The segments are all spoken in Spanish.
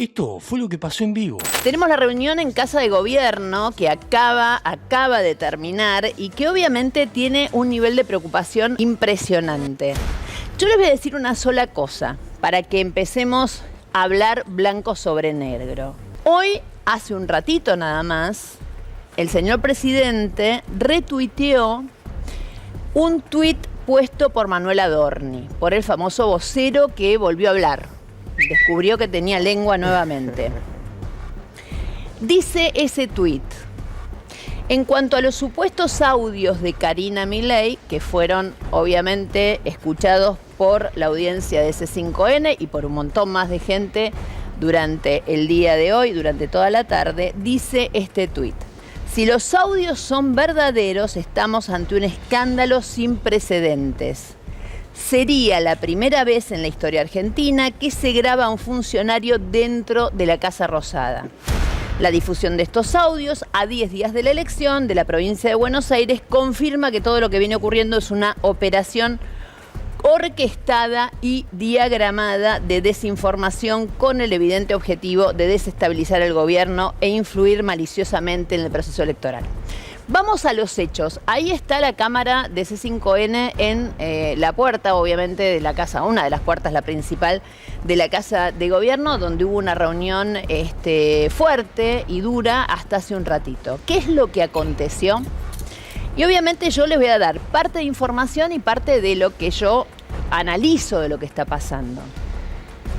Esto fue lo que pasó en vivo. Tenemos la reunión en Casa de Gobierno que acaba de terminar y que obviamente tiene un nivel de preocupación impresionante. Yo les voy a decir una sola cosa para que empecemos a hablar blanco sobre negro. Hoy, hace un ratito nada más, el señor presidente retuiteó un tuit puesto por Manuel Adorni, por el famoso vocero que volvió a hablar. Descubrió que tenía lengua nuevamente. Dice ese tuit: en cuanto a los supuestos audios de Karina Milei, que fueron obviamente escuchados por la audiencia de C5N y por un montón más de gente durante el día de hoy, durante toda la tarde, dice este tuit: si los audios son verdaderos, estamos ante un escándalo sin precedentes. Sería la primera vez en la historia argentina que se graba a un funcionario dentro de la Casa Rosada. La difusión de estos audios a 10 días de la elección de la provincia de Buenos Aires confirma que todo lo que viene ocurriendo es una operación orquestada y diagramada de desinformación con el evidente objetivo de desestabilizar el gobierno e influir maliciosamente en el proceso electoral. Vamos a los hechos. Ahí está la cámara de C5N en la puerta, obviamente, de la casa, una de las puertas, la principal de la Casa de Gobierno, donde hubo una reunión fuerte y dura hasta hace un ratito. ¿Qué es lo que aconteció? Y obviamente yo les voy a dar parte de información y parte de lo que yo analizo de lo que está pasando.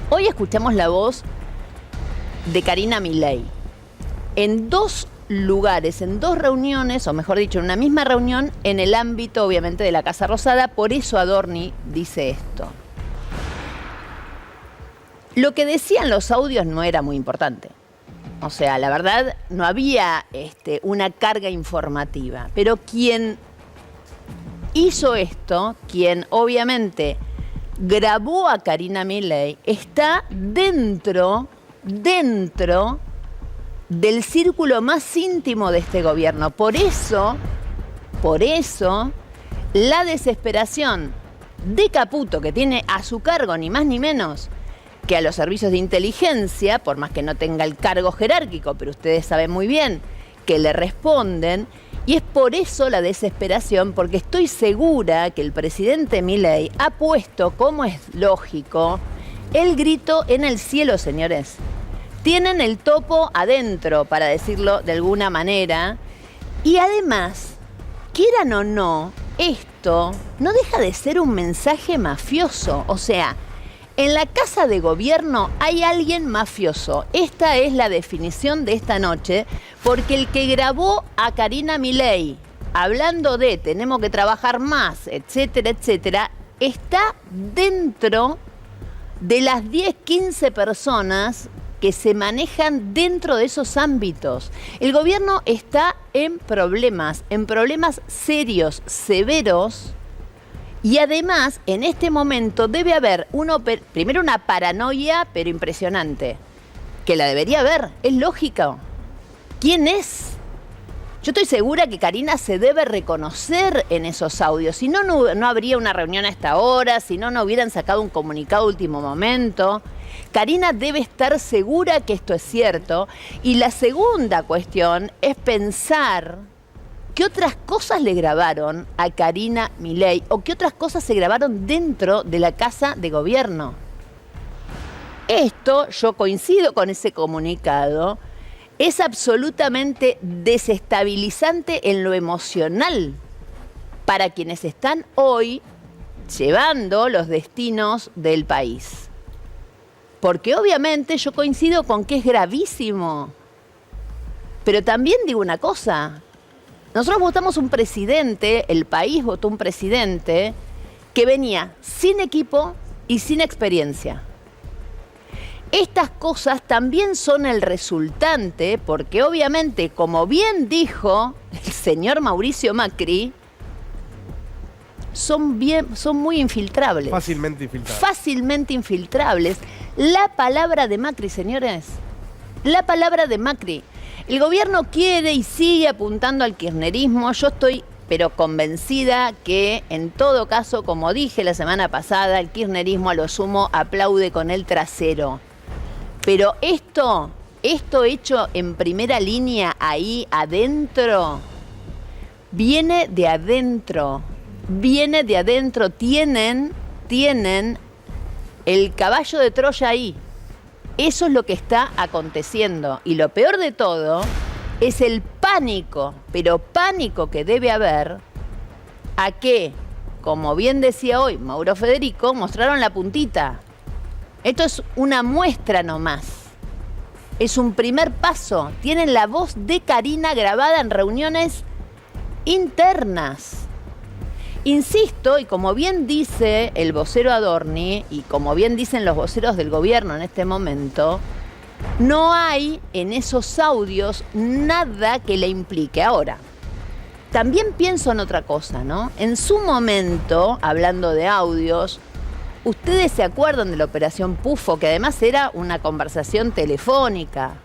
Hoy escuchamos la voz de Karina Milei en dos lugares, en dos reuniones, o mejor dicho, en una misma reunión en el ámbito obviamente de la Casa Rosada. Por eso Adorni dice esto. Lo que decían los audios no era muy importante. O sea, la verdad no había una carga informativa. Pero quien hizo esto, quien obviamente grabó a Karina Milei, está dentro del círculo más íntimo de este gobierno. Por eso, la desesperación de Caputo, que tiene a su cargo ni más ni menos que a los servicios de inteligencia, por más que no tenga el cargo jerárquico, pero ustedes saben muy bien que le responden, y es por eso la desesperación, porque estoy segura que el presidente Milei ha puesto, como es lógico, el grito en el cielo, señores. Tienen el topo adentro, para decirlo de alguna manera, y además, quieran o no, esto no deja de ser un mensaje mafioso. O sea, en la Casa de Gobierno hay alguien mafioso. Esta es la definición de esta noche, porque el que grabó a Karina Milei hablando de tenemos que trabajar más, etcétera, etcétera, está dentro de las 10, 15 personas que se manejan dentro de esos ámbitos. El gobierno está en problemas serios, severos, y además en este momento debe haber primero una paranoia, pero impresionante, que la debería haber, es lógico. ¿Quién es? Yo estoy segura que Karina se debe reconocer en esos audios, si no, no habría una reunión a esta hora, si no, no hubieran sacado un comunicado de último momento. Karina debe estar segura que esto es cierto. Y la segunda cuestión es pensar qué otras cosas le grabaron a Karina Milei o qué otras cosas se grabaron dentro de la Casa de Gobierno. Esto, yo coincido con ese comunicado, es absolutamente desestabilizante en lo emocional para quienes están hoy llevando los destinos del país. Porque obviamente yo coincido con que es gravísimo. Pero también digo una cosa. Nosotros votamos un presidente, el país votó un presidente que venía sin equipo y sin experiencia. Estas cosas también son el resultante, porque obviamente, como bien dijo el señor Mauricio Macri, son muy infiltrables. Fácilmente infiltrables. La palabra de Macri, señores. La palabra de Macri. El gobierno quiere y sigue apuntando al kirchnerismo. Yo estoy pero convencida que, en todo caso, como dije la semana pasada, el kirchnerismo a lo sumo aplaude con el trasero. Pero esto hecho en primera línea ahí adentro, viene de adentro. Tienen el caballo de Troya ahí. Eso es lo que está aconteciendo. Y lo peor de todo es el pánico, pero pánico que debe haber a que, como bien decía hoy Mauro Federico, mostraron la puntita. Esto es una muestra nomás. Es un primer paso. Tienen la voz de Karina grabada en reuniones internas. Insisto, y como bien dice el vocero Adorni, y como bien dicen los voceros del gobierno en este momento, no hay en esos audios nada que le implique. Ahora, también pienso en otra cosa, ¿no? En su momento, hablando de audios, ustedes se acuerdan de la Operación Pufo, que además era una conversación telefónica.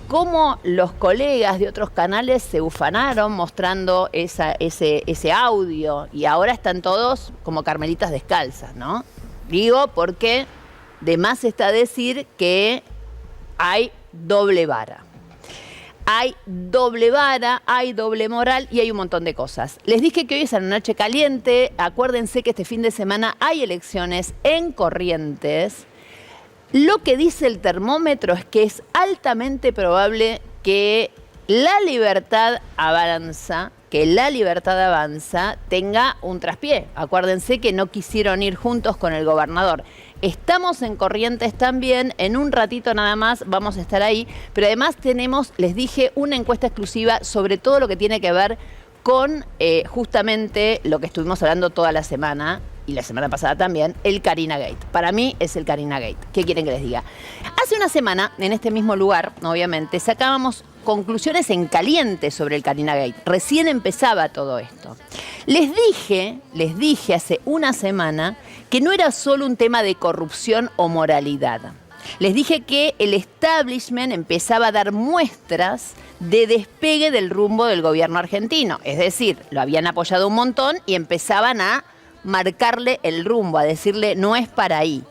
Cómo los colegas de otros canales se ufanaron mostrando ese audio y ahora están todos como carmelitas descalzas, ¿no? Digo porque de más está decir que hay doble vara. Hay doble vara, hay doble moral y hay un montón de cosas. Les dije que hoy es una noche caliente. Acuérdense que este fin de semana hay elecciones en Corrientes. Lo que dice el termómetro es que es altamente probable que La Libertad Avanza, tenga un traspié. Acuérdense que no quisieron ir juntos con el gobernador. Estamos en Corrientes también, en un ratito nada más vamos a estar ahí, pero además tenemos, les dije, una encuesta exclusiva sobre todo lo que tiene que ver con justamente lo que estuvimos hablando toda la semana, y la semana pasada también, el Karina Gate. Para mí es el Karina Gate. ¿Qué quieren que les diga? Hace una semana, en este mismo lugar, obviamente, sacábamos conclusiones en caliente sobre el Karina Gate. Recién empezaba todo esto. Les dije hace una semana que no era solo un tema de corrupción o moralidad. Les dije que el establishment empezaba a dar muestras de despegue del rumbo del gobierno argentino. Es decir, lo habían apoyado un montón y empezaban a marcarle el rumbo, a decirle no es para ahí.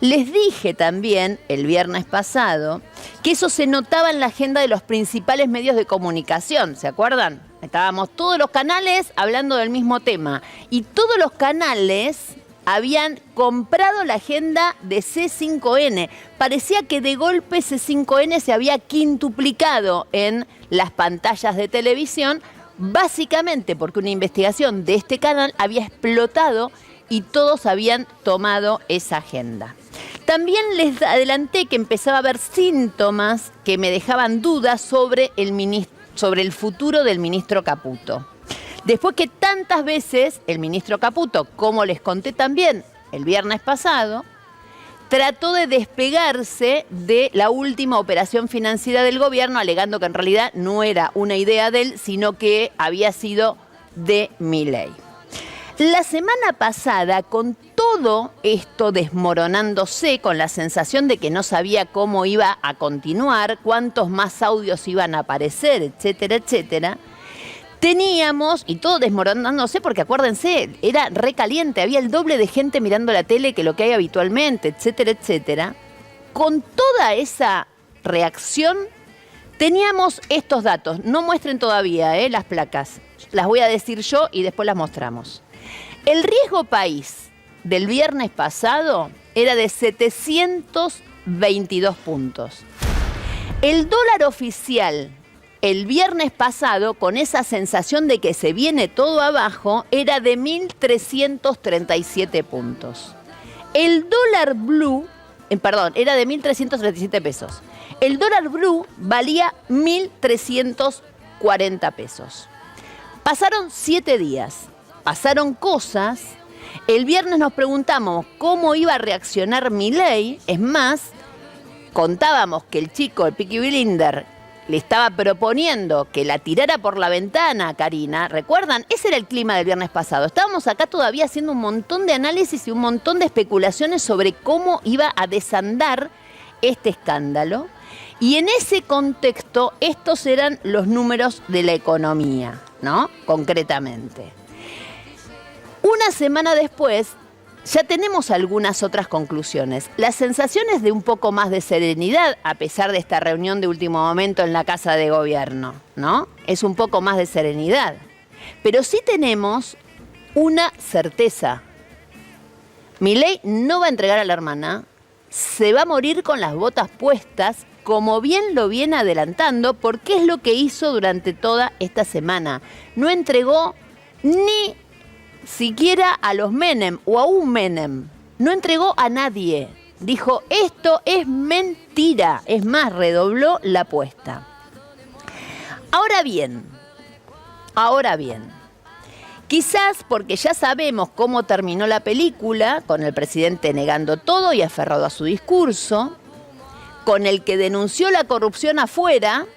Les dije también el viernes pasado que eso se notaba en la agenda de los principales medios de comunicación, ¿se acuerdan? Estábamos todos los canales hablando del mismo tema y todos los canales habían comprado la agenda de C5N. Parecía que de golpe C5N se había quintuplicado en las pantallas de televisión, básicamente porque una investigación de este canal había explotado y todos habían tomado esa agenda. También les adelanté que empezaba a haber síntomas que me dejaban dudas sobre el futuro del ministro Caputo. Después que tantas veces el ministro Caputo, como les conté también el viernes pasado, trató de despegarse de la última operación financiera del gobierno, alegando que en realidad no era una idea de él, sino que había sido de Milei. La semana pasada, con todo esto desmoronándose, con la sensación de que no sabía cómo iba a continuar, cuántos más audios iban a aparecer, etcétera, etcétera, teníamos, y todo desmoronándose, porque acuérdense, era recaliente, había el doble de gente mirando la tele que lo que hay habitualmente, etcétera, etcétera. Con toda esa reacción, teníamos estos datos. No muestren todavía las placas. Las voy a decir yo y después las mostramos. El riesgo país del viernes pasado era de 722 puntos. El dólar oficial el viernes pasado, con esa sensación de que se viene todo abajo, era de 1.337 puntos. El dólar blue, era de 1.337 pesos. El dólar blue valía 1.340 pesos. Pasaron 7 días, pasaron cosas. El viernes nos preguntamos cómo iba a reaccionar Milei. Es más, contábamos que el chico, el Peaky Blinder, le estaba proponiendo que la tirara por la ventana a Karina. ¿Recuerdan? Ese era el clima del viernes pasado. Estábamos acá todavía haciendo un montón de análisis y un montón de especulaciones sobre cómo iba a desandar este escándalo. Y en ese contexto, estos eran los números de la economía, ¿no? Concretamente. Una semana después, ya tenemos algunas otras conclusiones. La sensación es de un poco más de serenidad, a pesar de esta reunión de último momento en la Casa de Gobierno, ¿no? Es un poco más de serenidad. Pero sí tenemos una certeza. Milei no va a entregar a la hermana, se va a morir con las botas puestas, como bien lo viene adelantando, porque es lo que hizo durante toda esta semana. No entregó ni siquiera a los Menem o a un Menem. No entregó a nadie. Dijo, esto es mentira. Es más, redobló la apuesta. Ahora bien, quizás porque ya sabemos cómo terminó la película, con el presidente negando todo y aferrado a su discurso, con el que denunció la corrupción afuera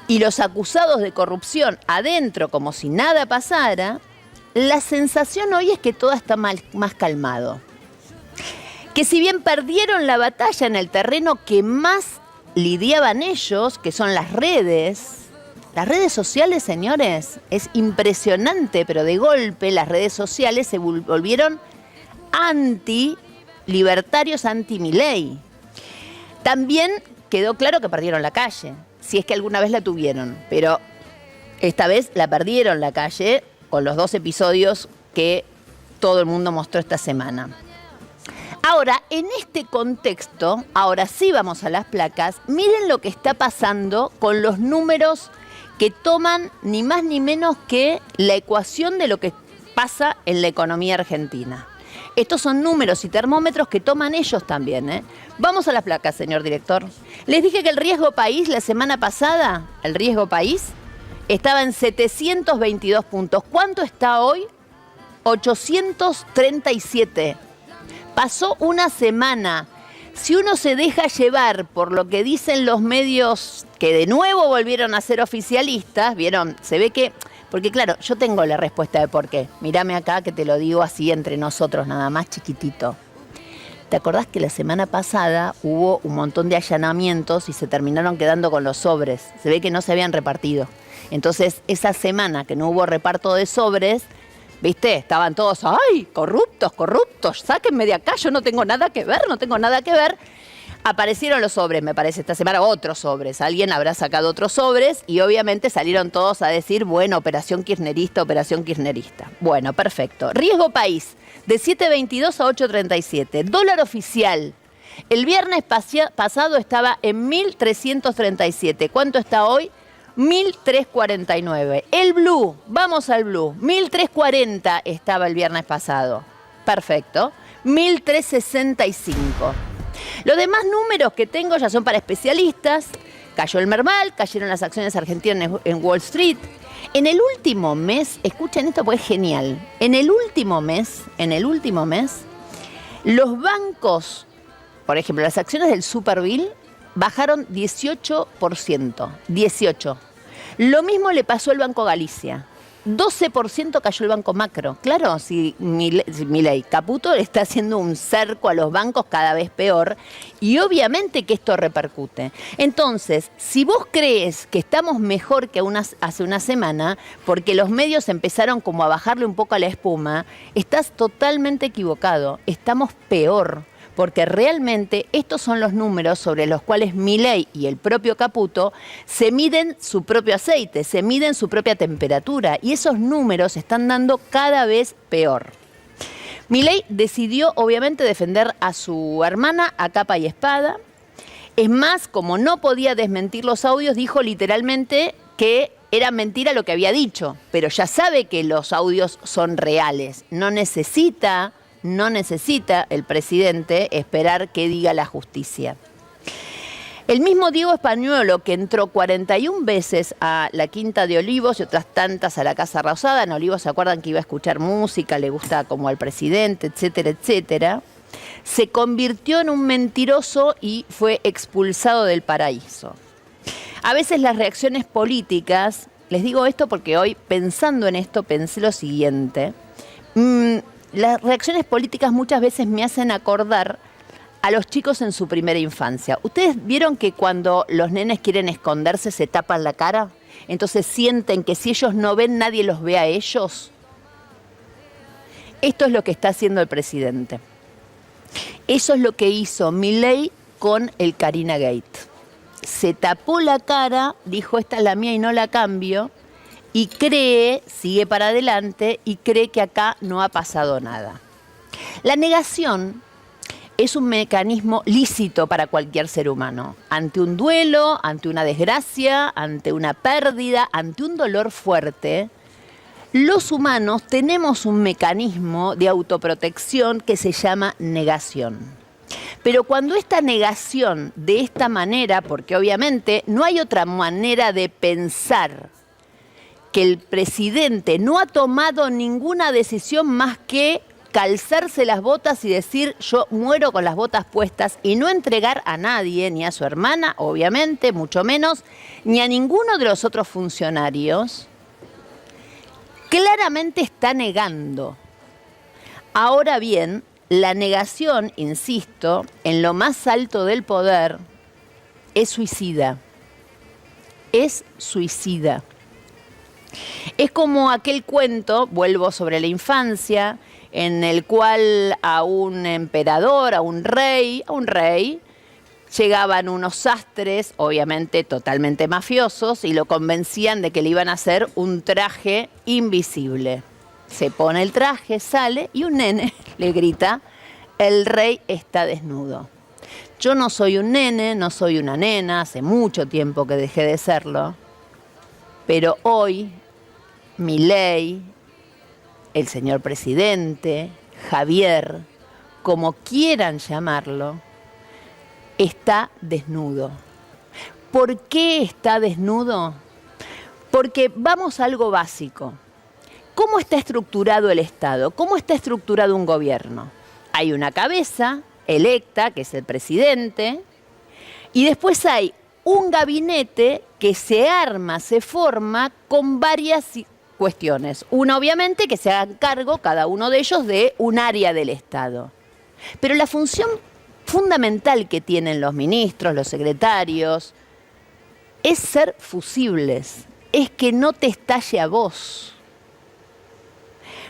y los acusados de corrupción adentro como si nada pasara, la sensación hoy es que todo está más calmado. Que si bien perdieron la batalla en el terreno que más lidiaban ellos, que son las redes sociales, señores, es impresionante, pero de golpe las redes sociales se volvieron anti-libertarios, anti-Milei. También quedó claro que perdieron la calle, si es que alguna vez la tuvieron, pero esta vez la perdieron la calle con los 2 episodios que todo el mundo mostró esta semana. Ahora, en este contexto, ahora sí vamos a las placas, miren lo que está pasando con los números que toman ni más ni menos que la ecuación de lo que pasa en la economía argentina. Estos son números y termómetros que toman ellos también, ¿eh? Vamos a las placas, señor director. Les dije que el riesgo país la semana pasada, el riesgo país, estaba en 722 puntos. ¿Cuánto está hoy? 837. Pasó una semana. Si uno se deja llevar por lo que dicen los medios que de nuevo volvieron a ser oficialistas, ¿vieron? Se ve que... Porque claro, yo tengo la respuesta de por qué. Mírame acá que te lo digo así entre nosotros, nada más chiquitito. ¿Te acordás que la semana pasada hubo un montón de allanamientos y se terminaron quedando con los sobres? Se ve que no se habían repartido. Entonces, esa semana que no hubo reparto de sobres, ¿viste? Estaban todos, ¡ay, corruptos! Sáquenme de acá, yo no tengo nada que ver. Aparecieron los sobres, me parece, esta semana otros sobres. Alguien habrá sacado otros sobres y obviamente salieron todos a decir, bueno, operación kirchnerista. Bueno, perfecto. Riesgo país, de 7.22 a 8.37. Dólar oficial, el viernes pasado estaba en 1.337. ¿Cuánto está hoy? 1.349. El blue, vamos al blue. 1.340 estaba el viernes pasado. Perfecto. 1.365. Los demás números que tengo ya son para especialistas. Cayó el Merval, cayeron las acciones argentinas en Wall Street. En el último mes, escuchen esto porque es genial. En el último mes, los bancos, por ejemplo, las acciones del Superbill bajaron 18%. 18%. Lo mismo le pasó al Banco Galicia. 12% cayó el Banco Macro. Claro, si Milei, Caputo le está haciendo un cerco a los bancos cada vez peor y obviamente que esto repercute. Entonces, si vos crees que estamos mejor que hace una semana, porque los medios empezaron como a bajarle un poco a la espuma, estás totalmente equivocado. Estamos peor. Porque realmente estos son los números sobre los cuales Milei y el propio Caputo se miden su propio aceite, se miden su propia temperatura y esos números están dando cada vez peor. Milei decidió obviamente defender a su hermana a capa y espada. Es más, como no podía desmentir los audios, dijo literalmente que era mentira lo que había dicho, pero ya sabe que los audios son reales, no necesita el presidente esperar que diga la justicia. El mismo Diego Españuelo, que entró 41 veces a la Quinta de Olivos y otras tantas a la Casa Rosada, en Olivos se acuerdan que iba a escuchar música, le gusta como al presidente, etcétera, etcétera, se convirtió en un mentiroso y fue expulsado del paraíso. A veces las reacciones políticas, les digo esto porque hoy pensando en esto pensé lo siguiente, las reacciones políticas muchas veces me hacen acordar a los chicos en su primera infancia. ¿Ustedes vieron que cuando los nenes quieren esconderse se tapan la cara? Entonces sienten que si ellos no ven, nadie los ve a ellos. Esto es lo que está haciendo el presidente. Eso es lo que hizo Milei con el Carina Gate. Se tapó la cara, dijo esta es la mía y no la cambio, y sigue para adelante y cree que acá no ha pasado nada. La negación es un mecanismo lícito para cualquier ser humano. Ante un duelo, ante una desgracia, ante una pérdida, ante un dolor fuerte, los humanos tenemos un mecanismo de autoprotección que se llama negación. Pero cuando esta negación de esta manera, porque obviamente no hay otra manera de pensar que el presidente no ha tomado ninguna decisión más que calzarse las botas y decir yo muero con las botas puestas y no entregar a nadie, ni a su hermana, obviamente, mucho menos, ni a ninguno de los otros funcionarios, claramente está negando. Ahora bien, la negación, insisto, en lo más alto del poder, es suicida. Es suicida. Es como aquel cuento, vuelvo sobre la infancia, en el cual a un emperador, a un rey, llegaban unos sastres, obviamente totalmente mafiosos, y lo convencían de que le iban a hacer un traje invisible. Se pone el traje, sale y un nene le grita, el rey está desnudo. Yo no soy un nene, no soy una nena, hace mucho tiempo que dejé de serlo, pero hoy Milei, el señor presidente, Javier, como quieran llamarlo, está desnudo. ¿Por qué está desnudo? Porque vamos a algo básico. ¿Cómo está estructurado el Estado? ¿Cómo está estructurado un gobierno? Hay una cabeza electa, que es el presidente, y después hay un gabinete que se arma, se forma con varias cuestiones. Una, obviamente, que se hagan cargo, cada uno de ellos, de un área del Estado. Pero la función fundamental que tienen los ministros, los secretarios, es ser fusibles, es que no te estalle a vos.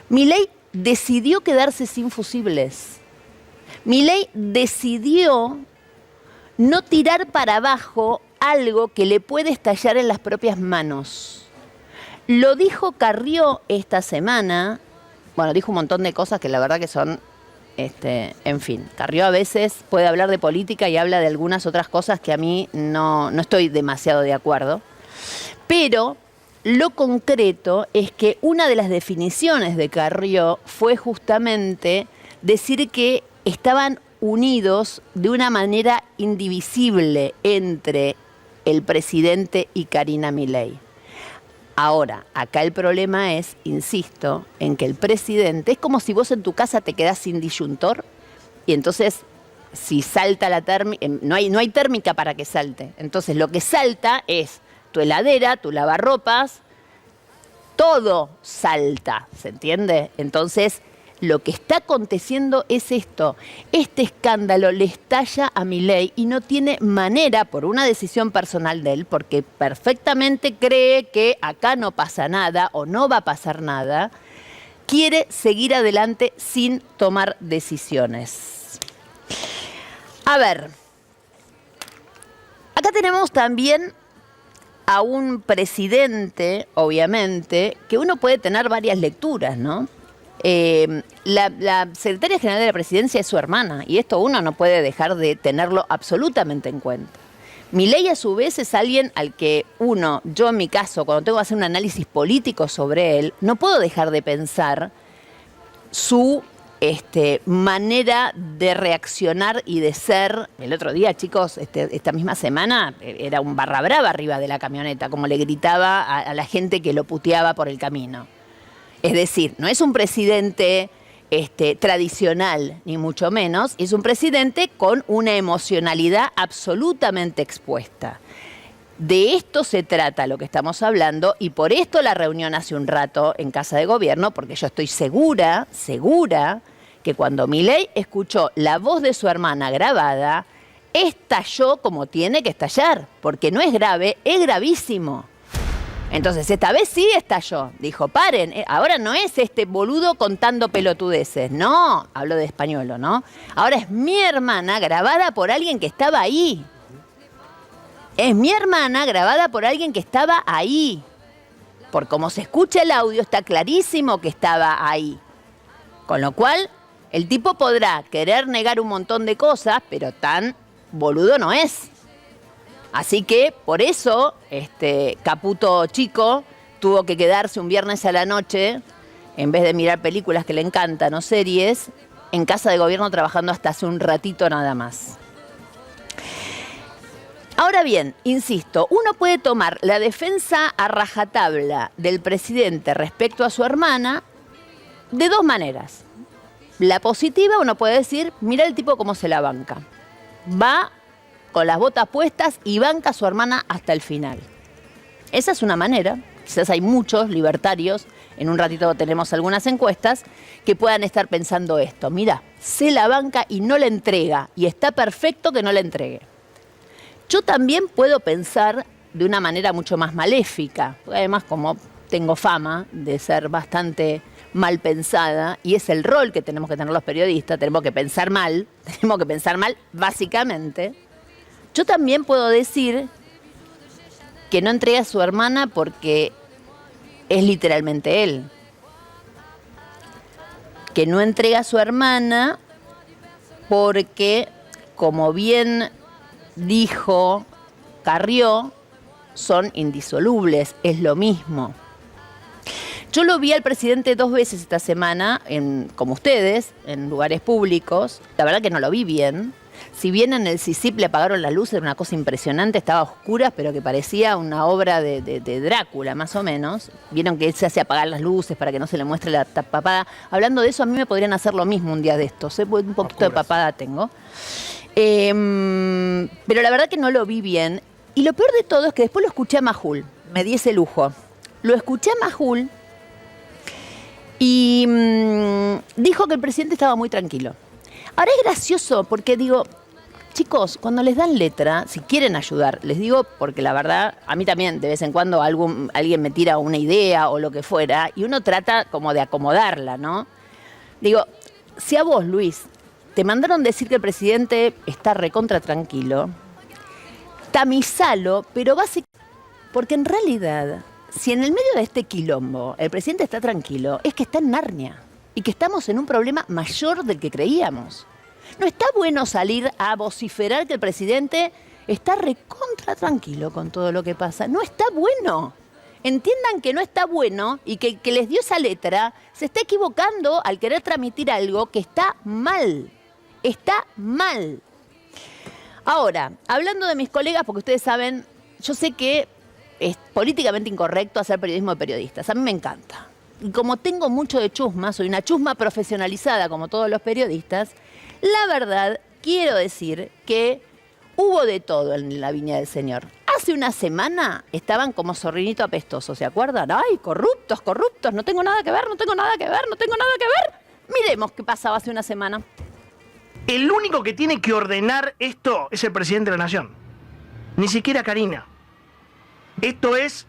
Milei decidió quedarse sin fusibles. Milei decidió no tirar para abajo algo que le puede estallar en las propias manos. Lo dijo Carrió esta semana, bueno, dijo un montón de cosas que la verdad que son, en fin, Carrió a veces puede hablar de política y habla de algunas otras cosas que a mí no estoy demasiado de acuerdo, pero lo concreto es que una de las definiciones de Carrió fue justamente decir que estaban unidos de una manera indivisible entre el presidente y Carina Milei. Ahora, acá el problema es, insisto, en que el presidente, es como si vos en tu casa te quedás sin disyuntor y entonces si salta la térmica, no hay térmica para que salte. Entonces lo que salta es tu heladera, tu lavarropas, todo salta, ¿se entiende? Entonces lo que está aconteciendo es esto. Este escándalo le estalla a Milei y no tiene manera, por una decisión personal de él, porque perfectamente cree que acá no pasa nada o no va a pasar nada, quiere seguir adelante sin tomar decisiones. A ver, acá tenemos también a un presidente, obviamente, que uno puede tener varias lecturas, ¿no? La secretaria general de la presidencia es su hermana y esto uno no puede dejar de tenerlo absolutamente en cuenta. Milei a su vez es alguien al que yo en mi caso, cuando tengo que hacer un análisis político sobre él, no puedo dejar de pensar su manera de reaccionar y de ser. El otro día, chicos, esta misma semana, era un barra brava arriba de la camioneta, como le gritaba a la gente que lo puteaba por el camino. Es decir, no es un presidente tradicional, ni mucho menos, es un presidente con una emocionalidad absolutamente expuesta. De esto se trata lo que estamos hablando y por esto la reunión hace un rato en Casa de Gobierno, porque yo estoy segura que cuando Milei escuchó la voz de su hermana grabada, estalló como tiene que estallar, porque no es grave, es gravísimo. Entonces, esta vez sí estalló. Dijo, paren, ahora no es este boludo contando pelotudeces. No, hablo de español, ¿no? Ahora es mi hermana grabada por alguien que estaba ahí. Es mi hermana grabada por alguien que estaba ahí. Por como se escucha el audio, está clarísimo que estaba ahí. Con lo cual, el tipo podrá querer negar un montón de cosas, pero tan boludo no es. Así que, por eso, Caputo chico tuvo que quedarse un viernes a la noche, en vez de mirar películas que le encantan o series, en casa de gobierno trabajando hasta hace un ratito nada más. Ahora bien, insisto, uno puede tomar la defensa a rajatabla del presidente respecto a su hermana de dos maneras. La positiva, uno puede decir, mira el tipo cómo se la banca. Va con las botas puestas y banca a su hermana hasta el final. Esa es una manera. Quizás hay muchos libertarios, en un ratito tenemos algunas encuestas, que puedan estar pensando esto. Mira, se la banca y no la entrega, y está perfecto que no la entregue. Yo también puedo pensar de una manera mucho más maléfica, porque además como tengo fama de ser bastante mal pensada, y es el rol que tenemos que tener los periodistas, tenemos que pensar mal básicamente. Yo también puedo decir que no entrega a su hermana porque es literalmente él. Que no entrega a su hermana porque, como bien dijo Carrió, son indisolubles, es lo mismo. Yo lo vi al presidente 2 veces esta semana, como ustedes, en lugares públicos. La verdad que no lo vi bien. Si bien en el CICIP le apagaron las luces, era una cosa impresionante, estaba a oscuras, pero que parecía una obra de Drácula, más o menos. Vieron que él se hace apagar las luces para que no se le muestre la papada. Hablando de eso, a mí me podrían hacer lo mismo un día de estos, un poquito de papada tengo. Pero la verdad que no lo vi bien. Y lo peor de todo es que después lo escuché a Majul, me di ese lujo. Lo escuché a Majul y dijo que el presidente estaba muy tranquilo. Ahora es gracioso porque digo, chicos, cuando les dan letra, si quieren ayudar, les digo porque la verdad, a mí también de vez en cuando alguien me tira una idea o lo que fuera y uno trata como de acomodarla, ¿no? Digo, si a vos, Luis, te mandaron decir que el presidente está recontra tranquilo, tamizalo, pero básicamente, porque en realidad, si en el medio de este quilombo el presidente está tranquilo, es que está en Narnia. Y que estamos en un problema mayor del que creíamos. No está bueno salir a vociferar que el presidente está recontra tranquilo con todo lo que pasa. No está bueno. Entiendan que no está bueno y que el que les dio esa letra se está equivocando al querer transmitir algo que está mal. Está mal. Ahora, hablando de mis colegas, porque ustedes saben, yo sé que es políticamente incorrecto hacer periodismo de periodistas. A mí me encanta. Y como tengo mucho de chusma, soy una chusma profesionalizada como todos los periodistas, la verdad quiero decir que hubo de todo en la Viña del Señor. Hace una semana estaban como zorrinito apestoso, ¿se acuerdan? ¡Ay, corruptos, corruptos! No tengo nada que ver, no tengo nada que ver, no tengo nada que ver. Miremos qué pasaba hace una semana. El único que tiene que ordenar esto es el presidente de la Nación. Ni siquiera Karina. Esto es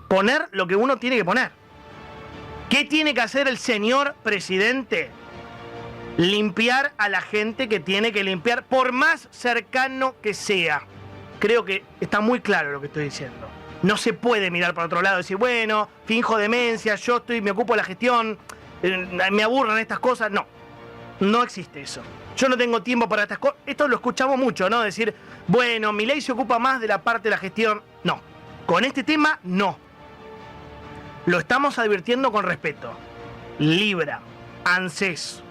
poner lo que uno tiene que poner. ¿Qué tiene que hacer el señor presidente? Limpiar a la gente que tiene que limpiar, por más cercano que sea. Creo que está muy claro lo que estoy diciendo. No se puede mirar para otro lado y decir, bueno, finjo demencia, me ocupo de la gestión, me aburran estas cosas. No, no existe eso. Yo no tengo tiempo para estas cosas. Esto lo escuchamos mucho, ¿no? Decir, bueno, Milei se ocupa más de la parte de la gestión. No, con este tema, no. Lo estamos advirtiendo con respeto. Libra, ANSES,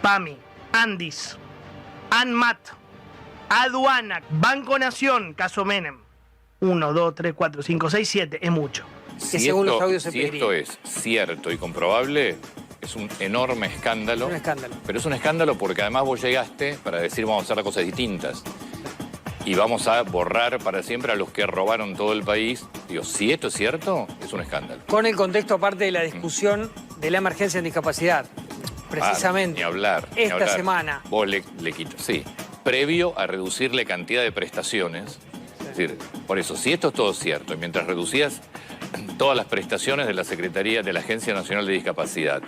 PAMI, Andis, ANMAT, Aduana, Banco Nación, caso Menem. 1, 2, 3, 4, 5, 6, 7, es mucho. Si esto es cierto y comprobable, es un enorme escándalo. Es un escándalo. Pero es un escándalo porque además vos llegaste para decir vamos a hacer las cosas distintas. Y vamos a borrar para siempre a los que robaron todo el país. Digo, si esto es cierto, es un escándalo. Con el contexto aparte de la discusión de la emergencia en discapacidad. Precisamente. Ni hablar. Esta semana. Vos le quitas, sí. Previo a reducirle cantidad de prestaciones. Sí. Es decir, por eso, si esto es todo cierto, y mientras reducías todas las prestaciones de la Secretaría de la Agencia Nacional de Discapacidad,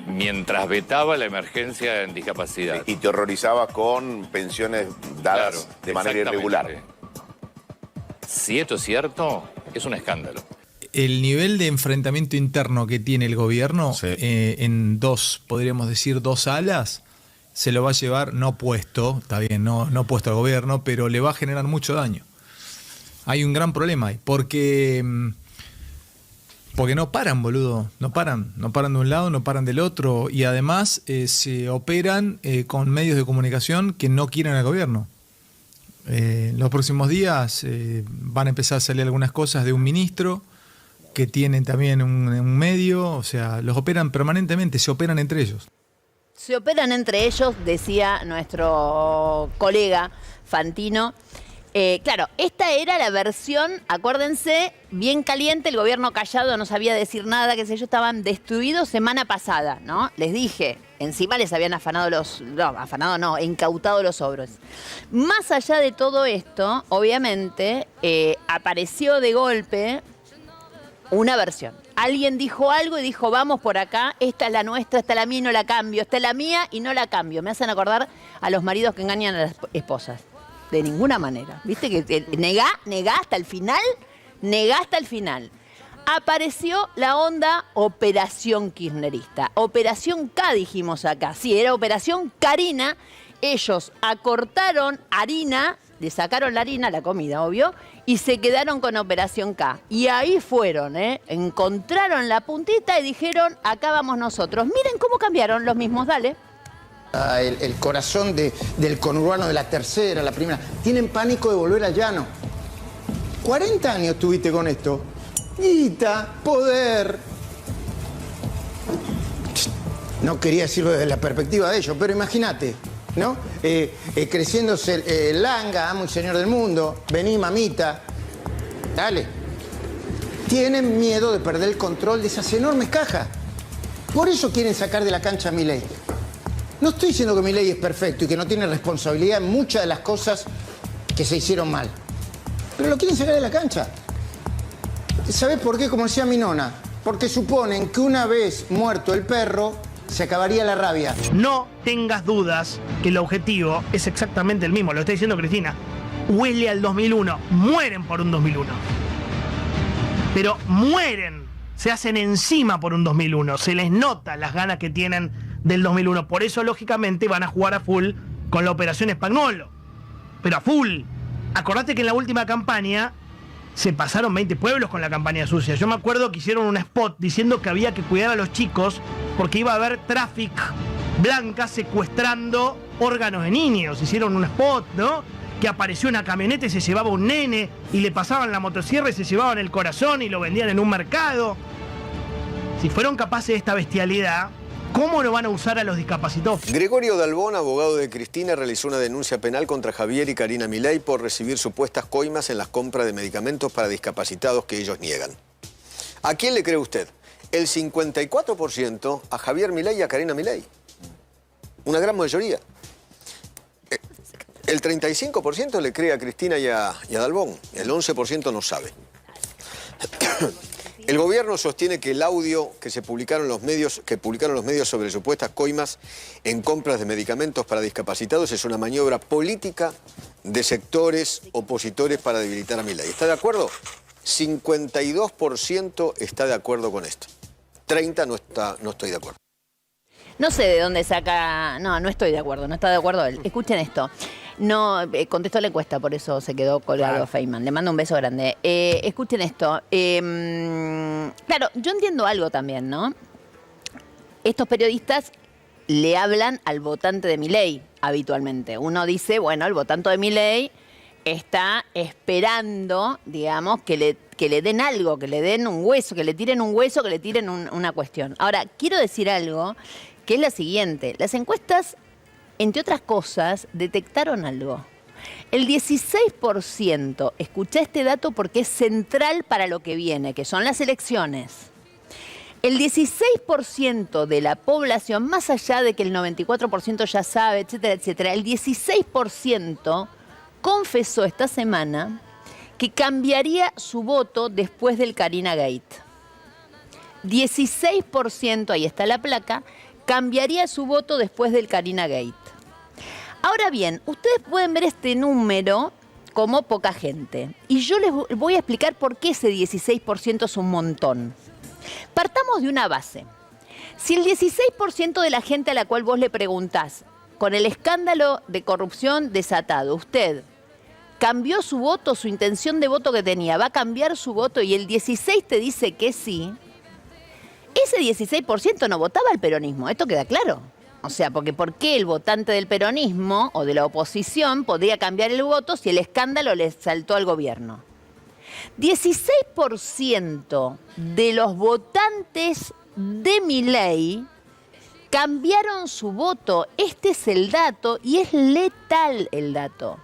mientras vetaba la emergencia en discapacidad. Y te horrorizaba con pensiones dadas Claro, de manera irregular. Si esto es cierto, es un escándalo. El nivel de enfrentamiento interno que tiene el gobierno en podríamos decir, dos alas, se lo va a llevar, no puesto, está bien, no puesto al gobierno, pero le va a generar mucho daño. Hay un gran problema ahí, porque no paran, boludo, no paran de un lado, no paran del otro, y además se operan con medios de comunicación que no quieren al gobierno. Los próximos días van a empezar a salir algunas cosas de un ministro que tienen también un medio, o sea, los operan permanentemente, se operan entre ellos. Se operan entre ellos, decía nuestro colega Fantino. Claro, esta era la versión, acuérdense, bien caliente, el gobierno callado, no sabía decir nada, qué sé yo, estaban destruidos semana pasada, ¿no? Les dije, encima les habían incautado los sobros. Más allá de todo esto, obviamente, apareció de golpe una versión. Alguien dijo algo y dijo, vamos por acá, esta es la nuestra, esta es la mía y no la cambio, esta es la mía y no la cambio. Me hacen acordar a los maridos que engañan a las esposas. De ninguna manera. ¿Viste? Que negá hasta el final, Apareció la onda Operación Kirchnerista. Operación K dijimos acá. Sí, era Operación Karina. Ellos acortaron harina, le sacaron la harina, la comida, obvio, y se quedaron con Operación K. Y ahí fueron, encontraron la puntita y dijeron, acá vamos nosotros. Miren cómo cambiaron los mismos, dale. El corazón del conurbano de la tercera, la primera. Tienen pánico de volver al llano. 40 años tuviste con esto. Guita, poder. No quería decirlo desde la perspectiva de ellos, pero imagínate, ¿no? Creciéndose Langa, amo y señor del mundo. Vení, mamita. Dale. Tienen miedo de perder el control de esas enormes cajas. Por eso quieren sacar de la cancha a Milei. No estoy diciendo que Milei es perfecto y que no tiene responsabilidad en muchas de las cosas que se hicieron mal. Pero lo quieren sacar de la cancha. ¿Sabés por qué? Como decía mi nona. Porque suponen que una vez muerto el perro, se acabaría la rabia. No tengas dudas que el objetivo es exactamente el mismo. Lo está diciendo Cristina. Huele al 2001. Mueren por un 2001. Pero mueren. Se hacen encima por un 2001. Se les nota las ganas que tienen del 2001. Por eso, lógicamente, van a jugar a full con la Operación Espagnolo. Pero a full. Acordate que en la última campaña se pasaron 20 pueblos con la campaña sucia. Yo me acuerdo que hicieron un spot diciendo que había que cuidar a los chicos porque iba a haber tráfico blanca secuestrando órganos de niños. Hicieron un spot, ¿no? Que apareció una camioneta y se llevaba un nene y le pasaban la motosierra y se llevaban el corazón y lo vendían en un mercado. Si fueron capaces de esta bestialidad, ¿cómo no van a usar a los discapacitados? Gregorio Dalbón, abogado de Cristina, realizó una denuncia penal contra Javier y Karina Milei por recibir supuestas coimas en las compras de medicamentos para discapacitados que ellos niegan. ¿A quién le cree usted? El 54% a Javier Milei y a Karina Milei. Una gran mayoría. El 35% le cree a Cristina y a Dalbón. El 11% no sabe. El gobierno sostiene que el audio que publicaron los medios sobre supuestas coimas en compras de medicamentos para discapacitados es una maniobra política de sectores opositores para debilitar a Milei. ¿Está de acuerdo? 52% está de acuerdo con esto. 30% no estoy de acuerdo. No sé de dónde saca... No estoy de acuerdo, no está de acuerdo él. Escuchen esto. No, contestó la encuesta, por eso se quedó colgado Feynman. Le mando un beso grande. Escuchen esto. Claro, yo entiendo algo también, ¿no? Estos periodistas le hablan al votante de Milei habitualmente. Uno dice, bueno, el votante de Milei está esperando, digamos, que le den algo, que le den un hueso, que le tiren un hueso, que le tiren una cuestión. Ahora, quiero decir algo, que es la siguiente. Las encuestas, entre otras cosas, detectaron algo. El 16%, escuché este dato porque es central para lo que viene, que son las elecciones. El 16% de la población, más allá de que el 94% ya sabe, etcétera, etcétera, el 16% confesó esta semana que cambiaría su voto después del Carina Gate. 16%, ahí está la placa, cambiaría su voto después del Carina Gate. Ahora bien, ustedes pueden ver este número como poca gente. Y yo les voy a explicar por qué ese 16% es un montón. Partamos de una base. Si el 16% de la gente a la cual vos le preguntás, con el escándalo de corrupción desatado, usted cambió su voto, su intención de voto que tenía, va a cambiar su voto y el 16% te dice que sí, ese 16% no votaba al peronismo, esto queda claro. O sea, porque ¿por qué el votante del peronismo o de la oposición podría cambiar el voto si el escándalo le saltó al gobierno? 16% de los votantes de Milei cambiaron su voto. Este es el dato y es letal el dato.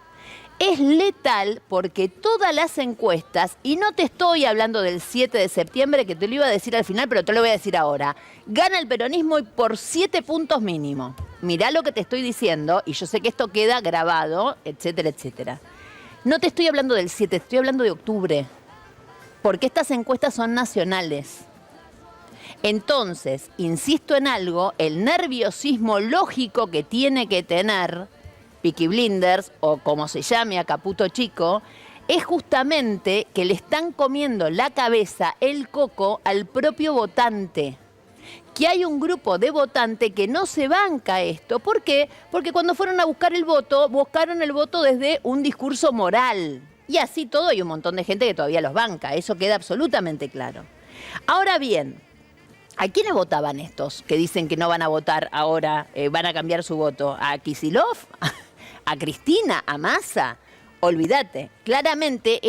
Es letal porque todas las encuestas, y no te estoy hablando del 7 de septiembre, que te lo iba a decir al final, pero te lo voy a decir ahora, gana el peronismo y por 7 puntos mínimo. Mirá lo que te estoy diciendo, y yo sé que esto queda grabado, etcétera, etcétera. No te estoy hablando del 7, estoy hablando de octubre, porque estas encuestas son nacionales. Entonces, insisto en algo, el nerviosismo lógico que tiene que tener Peaky Blinders, o como se llame a Caputo Chico, es justamente que le están comiendo la cabeza, el coco, al propio votante. Que hay un grupo de votante que no se banca esto. ¿Por qué? Porque cuando fueron a buscar el voto, buscaron el voto desde un discurso moral. Y así todo hay un montón de gente que todavía los banca. Eso queda absolutamente claro. Ahora bien, ¿a quiénes votaban estos que dicen que no van a votar ahora, van a cambiar su voto? ¿A Kicillof? ¿A Cristina? ¿A Massa? Olvídate, claramente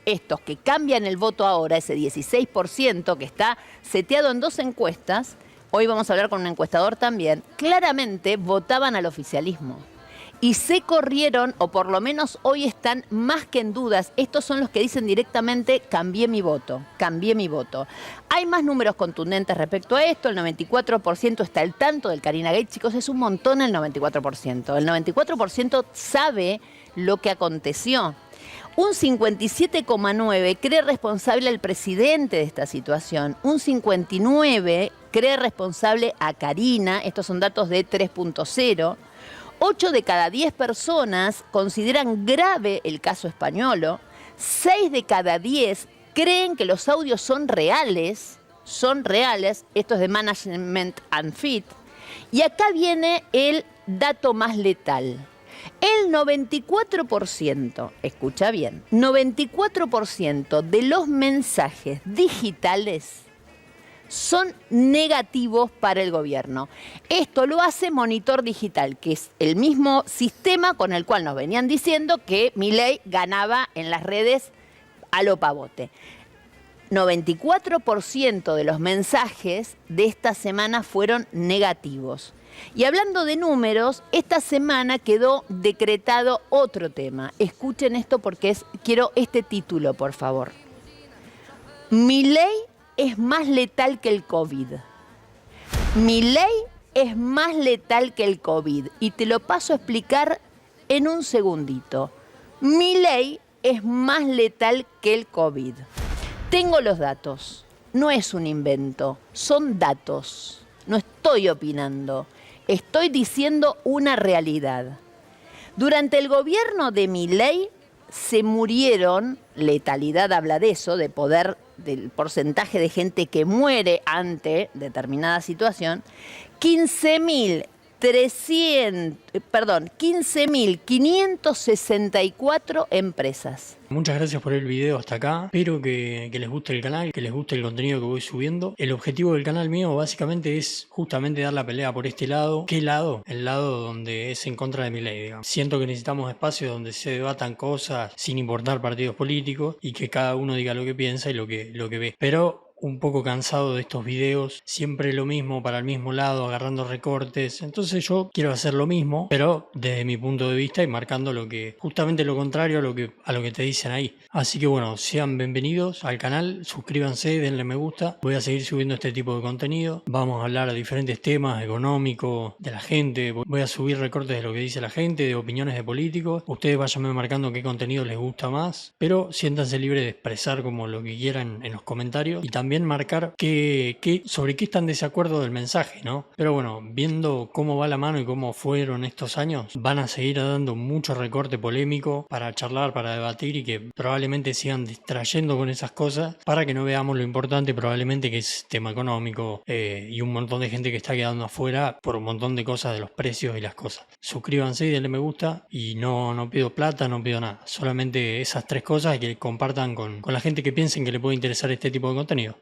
estos que cambian el voto ahora, ese 16% que está seteado en 2 encuestas, hoy vamos a hablar con un encuestador también, claramente votaban al oficialismo. Y se corrieron, o por lo menos hoy están más que en dudas. Estos son los que dicen directamente, cambié mi voto, cambié mi voto. Hay más números contundentes respecto a esto. El 94% está al tanto del Carina Gate. Chicos, es un montón el 94%. El 94% sabe lo que aconteció. Un 57,9% cree responsable al presidente de esta situación. Un 59% cree responsable a Carina. Estos son datos de 3.0. 8 de cada 10 personas consideran grave el caso Españolo. 6 de cada 10 creen que los audios son reales. Esto es de Management and Fit. Y acá viene el dato más letal. El 94%, escucha bien, 94% de los mensajes digitales son negativos para el gobierno. Esto lo hace Monitor Digital, que es el mismo sistema con el cual nos venían diciendo que Milei ganaba en las redes a lo pavote. 94% de los mensajes de esta semana fueron negativos. Y hablando de números, esta semana quedó decretado otro tema. Escuchen esto porque quiero este título, por favor. Milei es más letal que el COVID. Milei es más letal que el COVID. Y te lo paso a explicar en un segundito. Milei es más letal que el COVID. Tengo los datos. No es un invento, son datos. No estoy opinando. Estoy diciendo una realidad. Durante el gobierno de Milei se murieron, letalidad habla de eso, del porcentaje de gente que muere ante determinada situación, 15.564 empresas. Muchas gracias por el video hasta acá. Espero que les guste el canal, que les guste el contenido que voy subiendo. El objetivo del canal mío básicamente es justamente dar la pelea por este lado. ¿Qué lado? El lado donde es en contra de Milei, digamos. Siento que necesitamos espacios donde se debatan cosas sin importar partidos políticos y que cada uno diga lo que piensa y lo que ve. Pero un poco cansado de estos videos, siempre lo mismo para el mismo lado, agarrando recortes. Entonces yo quiero hacer lo mismo, pero desde mi punto de vista y marcando justamente lo contrario a lo que te dicen ahí. Así que bueno, sean bienvenidos al canal, suscríbanse, denle me gusta. Voy a seguir subiendo este tipo de contenido. Vamos a hablar de diferentes temas económicos, de la gente. Voy a subir recortes de lo que dice la gente, de opiniones de políticos. Ustedes váyanme marcando qué contenido les gusta más, pero siéntanse libres de expresar como lo que quieran en los comentarios y también marcar sobre qué están de desacuerdo del mensaje, ¿no? Pero bueno, viendo cómo va la mano y cómo fueron estos años, van a seguir dando mucho recorte polémico para charlar, para debatir y que probablemente sigan distrayendo con esas cosas para que no veamos lo importante probablemente que es tema económico y un montón de gente que está quedando afuera por un montón de cosas de los precios y las cosas. Suscríbanse y denle me gusta y no pido plata, no pido nada, solamente esas 3 cosas y que compartan con la gente que piensen que le puede interesar este tipo de contenido.